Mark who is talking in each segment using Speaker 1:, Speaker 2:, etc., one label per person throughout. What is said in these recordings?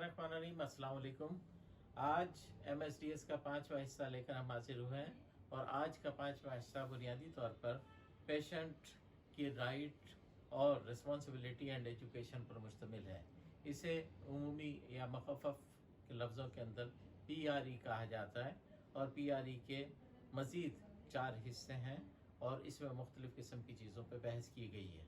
Speaker 1: बिस्मिल्लाहिर्रहमानिर्रहीम, अस्सलाम वालेकुम। आज MSDS का 5वां हिस्सा लेकर हम हाजिर हुए हैं और आज का 5वां हिस्सा बुनियादी तौर पर पेशेंट की राइट और रिस्पॉन्सिबिलिटी एंड एजुकेशन पर मुश्तमिल है। इसे उमूमी या मखफ़फ़ के लफ्ज़ों के अंदर PRE कहा जाता है और PRE के मज़ीद 4 हिस्से हैं और इसमें मुख्तलिफ़ किस्म की चीज़ों पर बहस की गई है।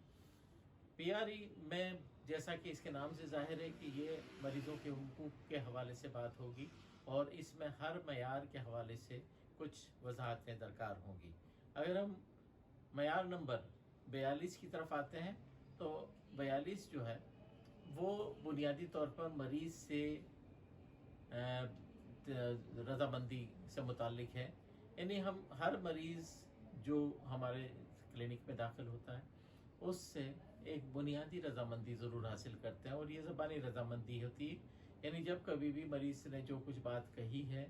Speaker 1: PRE में जैसा कि इसके नाम से ज़ाहिर है कि ये मरीज़ों के हुकूक के हवाले से बात होगी और इसमें हर मयार के हवाले से कुछ वजाहतें दरकार होंगी। अगर हम मयार नंबर 42 की तरफ आते हैं तो 42 जो है वो बुनियादी तौर पर मरीज़ से रज़ामंदी से मुताल्लिक़ है। यानी हम हर मरीज़ जो हमारे क्लिनिक में दाखिल होता है उससे एक बुनियादी रज़ामंदी ज़रूर हासिल करते हैं और ये ज़बानी रज़ामंदी होती है। यानी जब कभी भी मरीज़ ने जो कुछ बात कही है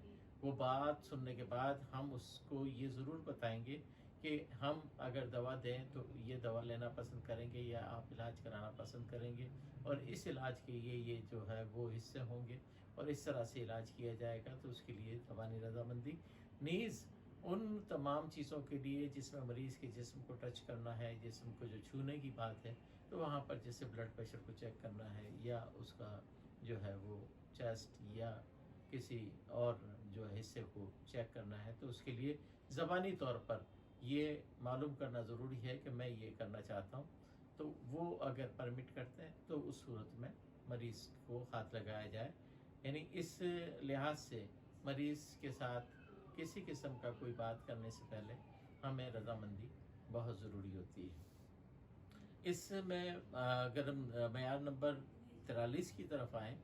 Speaker 1: वो बात सुनने के बाद हम उसको ये ज़रूर बताएंगे कि हम अगर दवा दें तो ये दवा लेना पसंद करेंगे या आप इलाज कराना पसंद करेंगे और इस इलाज के ये जो है वो हिस्से होंगे और इस तरह से इलाज किया जाएगा। तो उसके लिए ज़बानी रज़ामंदी नीज़ उन तमाम चीज़ों के लिए जिसमें मरीज़ के जिस्म को टच करना है, जिस्म को जो छूने की बात है, तो वहाँ पर जैसे ब्लड प्रेशर को चेक करना है या उसका जो है वो चेस्ट या किसी और जो हिस्से को चेक करना है, तो उसके लिए ज़बानी तौर पर ये मालूम करना ज़रूरी है कि मैं ये करना चाहता हूँ। तो वो अगर परमिट करते हैं तो उस सूरत में मरीज़ को हाथ लगाया जाए। यानी इस लिहाज से मरीज़ के साथ किसी किस्म का कोई बात करने से पहले हमें रज़ामंदी बहुत ज़रूरी होती है। इसमें अगर हम मयार नंबर 43 की तरफ आएँ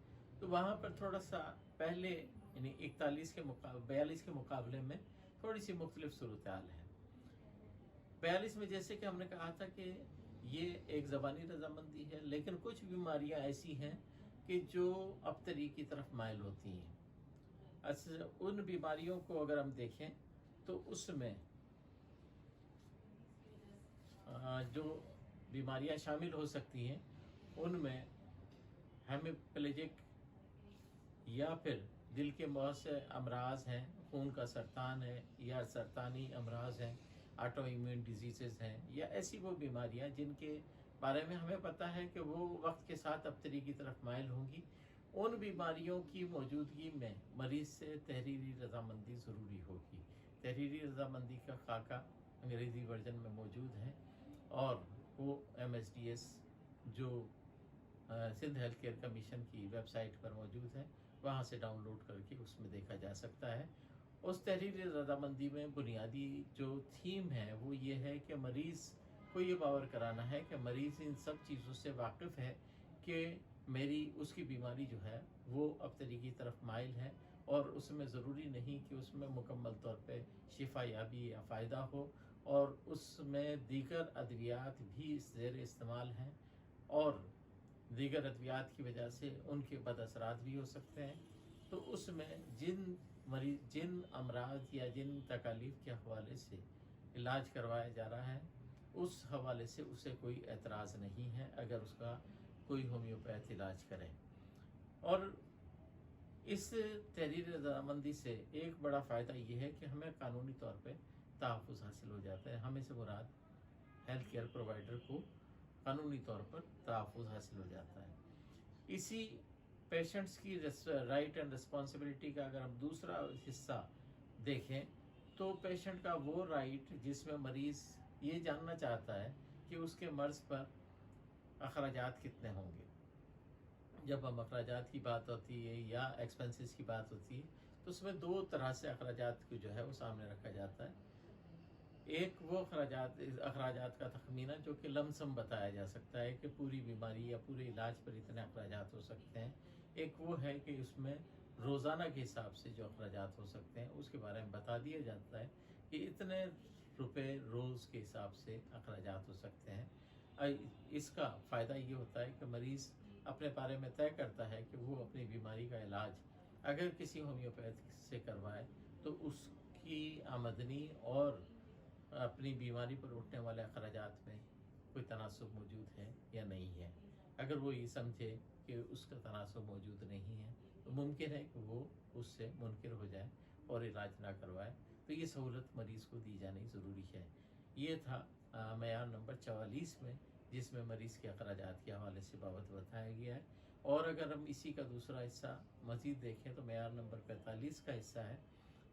Speaker 1: तो वहाँ पर थोड़ा सा पहले यानी 42 के मुकाबले में थोड़ी सी मुख्तलिफ सूरत हाल है। 42 में जैसे कि हमने कहा था कि ये एक ज़बानी रज़ामंदी है, लेकिन कुछ बीमारियाँ ऐसी हैं कि जो अबतरी की तरफ माइल होती हैं। उन बीमारियों को अगर हम देखें तो उसमें जो बीमारियां शामिल हो सकती हैं उनमें हेमिप्लेजिक या फिर दिल के बहुत से अमराज हैं, खून का सरतान है या सरतानी अमराज हैं, ऑटो इम्यून डिजीज़ हैं या ऐसी वो बीमारियां जिनके बारे में हमें पता है कि वो वक्त के साथ अबतरी की तरफ माइल होंगी। उन बीमारियों की मौजूदगी में मरीज़ से तहरीरी रज़ामंदी ज़रूरी होगी। तहरीरी रज़ामंदी का खाका अंग्रेज़ी वर्जन में मौजूद है और वो MSDS जो सिंध हेल्थ केयर कमीशन की वेबसाइट पर मौजूद है, वहाँ से डाउनलोड करके उसमें देखा जा सकता है। उस तहरीरी रज़ामंदी में बुनियादी जो थीम है वो ये है कि मरीज़ को ये बावर कराना है कि मरीज़ इन सब चीज़ों से वाकिफ़ है कि मेरी उसकी बीमारी जो है वो अबतरी की तरफ माइल है और उसमें ज़रूरी नहीं कि उसमें मुकम्मल तौर पे शिफा याबी या फ़ायदा हो और उसमें दीगर अद्वियात भी ज़ेर इस्तेमाल हैं और दीगर अद्वियात की वजह से उनके बद असरात भी हो सकते हैं। तो उसमें जिन अमराज या जिन तकालीफ के हवाले से इलाज करवाया जा रहा है उस हवाले से उसे कोई एतराज़ नहीं है अगर उसका कोई होम्योपैथ इलाज करें। और इस तहरीर रज़ामंदी से एक बड़ा फ़ायदा ये है कि हमें कानूनी तौर पे तहफ़्फ़ुज़ हासिल हो जाता है। हमें से मुराद हेल्थ केयर प्रोवाइडर को कानूनी तौर पर तहफ़्फ़ुज़ हासिल हो जाता है। इसी पेशेंट्स की राइट एंड रिस्पॉन्सिबिलिटी का अगर हम दूसरा हिस्सा देखें तो पेशेंट का वो राइट जिसमें मरीज़ ये जानना चाहता है कि उसके मर्ज़ पर अखराजात कितने होंगे। जब हम अखराजात की बात होती है या एक्सपेंसेस की बात होती है तो उसमें दो तरह से अखराजात को जो है वो सामने रखा जाता है। एक वो अखराजात का तखमीना जो कि लमसम बताया जा सकता है कि पूरी बीमारी या पूरे इलाज पर इतने अखराजात हो सकते हैं। एक वो है कि उसमें रोज़ाना के हिसाब से जो अखराजात हो सकते हैं उसके बारे में बता दिया जाता है कि इतने रुपए रोज़ के हिसाब से अखराजात हो सकते हैं। इसका फ़ायदा ये होता है कि मरीज़ अपने बारे में तय करता है कि वो अपनी बीमारी का इलाज अगर किसी होम्योपैथ से करवाए तो उसकी आमदनी और अपनी बीमारी पर उठने वाले अखराजात में कोई तनासब मौजूद है या नहीं है। अगर वो ये समझे कि उसका तनासब मौजूद नहीं है तो मुमकिन है कि वो उससे मुनकिर हो जाए और इलाज ना करवाए। तो ये सहूलत मरीज़ को दी जानी ज़रूरी है। ये था मेयार नंबर 44 में, जिसमें मरीज़ के अखराजात के हवाले से बाबत बताया गया है। और अगर हम इसी का दूसरा हिस्सा मज़ीद देखें तो मेयार नंबर 45 का हिस्सा है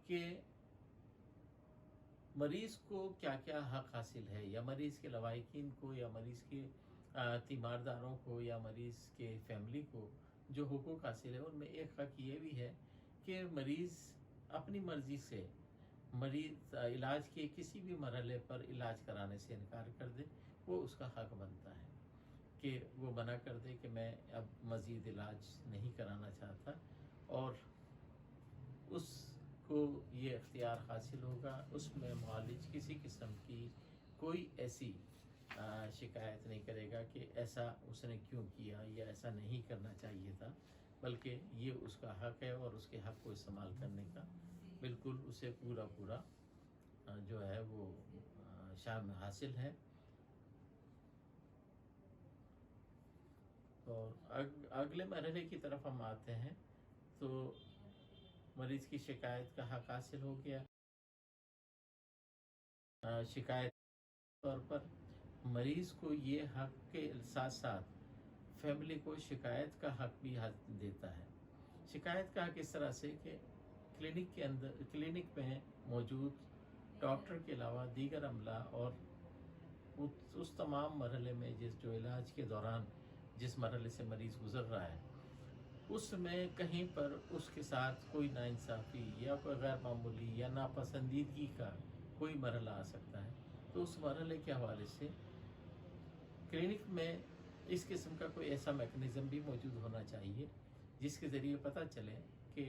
Speaker 1: कि मरीज़ को क्या क्या हक़ हासिल है, या मरीज़ के लवाहिकीन को, या मरीज़ के तीमारदारों को, या मरीज़ के फैमिली को जो हुकूक हासिल है, उनमें एक हक़ ये भी है कि मरीज़ अपनी मर्ज़ी से मरीज़ इलाज के किसी भी मरहले पर इलाज कराने से इनकार कर दे, वो उसका हक़ बनता है कि वो मना कर दे कि मैं अब मज़ीद इलाज नहीं कराना चाहता, और उसको ये इख्तियार हासिल होगा। उसमें मुआलिज किसी किस्म की कोई ऐसी शिकायत नहीं करेगा कि ऐसा उसने क्यों किया या ऐसा नहीं करना चाहिए था, बल्कि ये उसका हक़ है और उसके हक़ को इस्तेमाल करने का बिल्कुल उसे पूरा पूरा जो है वो शाम हासिल है। और अगले मरहले की तरफ हम आते हैं तो मरीज़ की शिकायत का हक़ हासिल हो गया। शिकायत तौर पर मरीज़ को ये हक़ के साथ साथ फैमिली को शिकायत का हक़ भी देता है। शिकायत का हक़ इस तरह से कि क्लिनिक में मौजूद डॉक्टर के अलावा दीगर अमला और उस तमाम मरहले में जो इलाज के दौरान जिस मरहले से मरीज़ गुज़र रहा है, उसमें कहीं पर उसके साथ कोई नाइंसाफ़ी या कोई गैर मामूली या नापसंदीदगी का कोई मरहला आ सकता है। तो उस मरहले के हवाले से क्लिनिक में इस किस्म का कोई ऐसा मैकेनिज़्म भी मौजूद होना चाहिए जिसके ज़रिए पता चले कि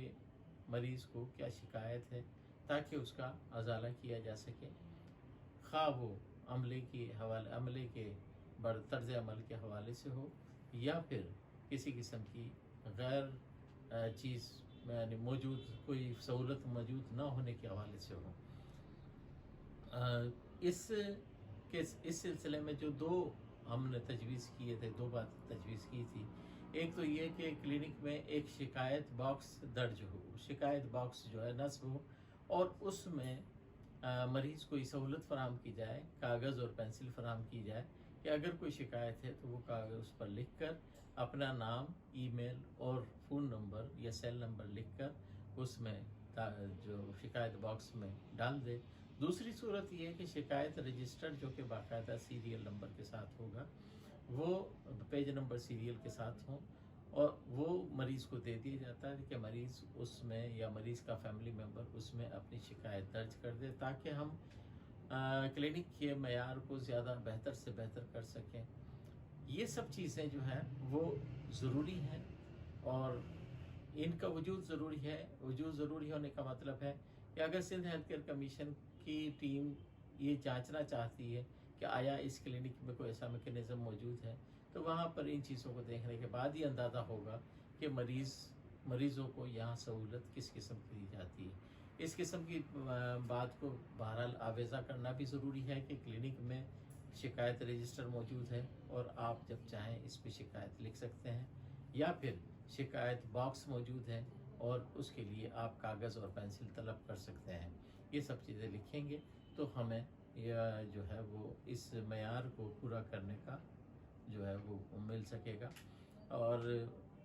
Speaker 1: मरीज़ को क्या शिकायत है, ताकि उसका अज़ाला किया जा सके। ख़्वाह वो अमले के तर्ज़ अमल के हवाले से हो, या फिर किसी किस्म की गैर चीज़ यानी मौजूद कोई सहूलत मौजूद ना होने के हवाले से हो। इस सिलसिले में जो दो हमने तजवीज़ किए थे, दो बात तजवीज़ की थी। एक तो ये कि क्लिनिक में एक शिकायत बॉक्स दर्ज हो, शिकायत बॉक्स जो है नस्ब हो, और उसमें मरीज़ को ये सहूलत फ़राहम की जाए, कागज़ और पेंसिल फ़राहम की जाए कि अगर कोई शिकायत है तो वो कागज़ उस पर लिख कर अपना नाम, ईमेल और फ़ोन नंबर या सेल नंबर लिख कर उसमें जो शिकायत बॉक्स में डाल दे। दूसरी सूरत ये है कि शिकायत रजिस्टर जो कि बाकायदा सीरियल नंबर के साथ होगा, वो पेज नंबर सीरियल के साथ हो, और वो मरीज़ को दे दिया जाता है कि मरीज़ उसमें या मरीज़ का फैमिली मेम्बर उसमें अपनी शिकायत दर्ज कर दे, ताकि हम क्लिनिक के मयार को ज़्यादा बेहतर से बेहतर कर सकें। ये सब चीज़ें जो हैं वो ज़रूरी हैं, और इनका वजूद ज़रूरी है। वजूद ज़रूरी होने का मतलब है कि अगर सिंध हेल्थ केयर कमीशन की टीम ये जांचना चाहती है कि आया इस क्लिनिक में कोई ऐसा मैकेनिज़्म मौजूद है, तो वहाँ पर इन चीज़ों को देखने के बाद ही अंदाज़ा होगा कि मरीज़ों को यहाँ सहूलत किस किस्म की दी जाती है। इस किस्म की बात को बहरहाल आवेज़ा करना भी ज़रूरी है कि क्लिनिक में शिकायत रजिस्टर मौजूद है, और आप जब चाहें इस पर शिकायत लिख सकते हैं, या फिर शिकायत बॉक्स मौजूद है और उसके लिए आप कागज़ और पेंसिल तलब कर सकते हैं। ये सब चीज़ें लिखेंगे तो हमें यह जो है वो इस मयार को पूरा करने का जो है वो मिल सकेगा। और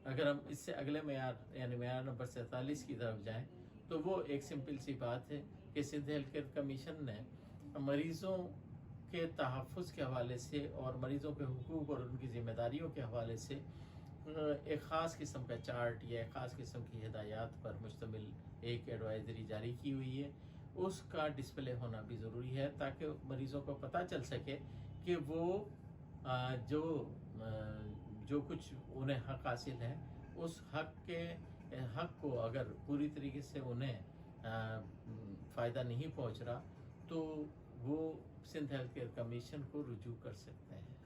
Speaker 1: अगर हम इससे अगले मयार यानी मयार नंबर 47 की तरफ जाएं, तो वो एक सिंपल सी बात है कि सिंध हेल्थ केयर कमीशन ने मरीज़ों के तहफ़्फ़ुज़ के हवाले से और मरीज़ों के हुकूक और उनकी ज़िम्मेदारियों के हवाले से एक ख़ास किस्म का चार्ट या एक ख़ास किस्म की हिदायत पर मुश्तमिल एक एडवाइज़री जारी की हुई है। उसका डिस्प्ले होना भी ज़रूरी है, ताकि मरीज़ों को पता चल सके कि वो जो कुछ उन्हें हक़ हासिल है, उस हक़ को अगर पूरी तरीके से उन्हें फ़ायदा नहीं पहुंच रहा, तो वो सिंध हेल्थ केयर कमीशन को रुजू कर सकते हैं।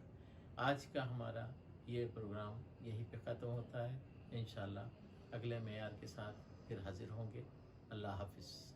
Speaker 1: आज का हमारा ये प्रोग्राम यहीं पे ख़त्म होता है। इंशाअल्लाह अगले मेयार के साथ फिर हाज़िर होंगे। अल्लाह हाफ़िज़।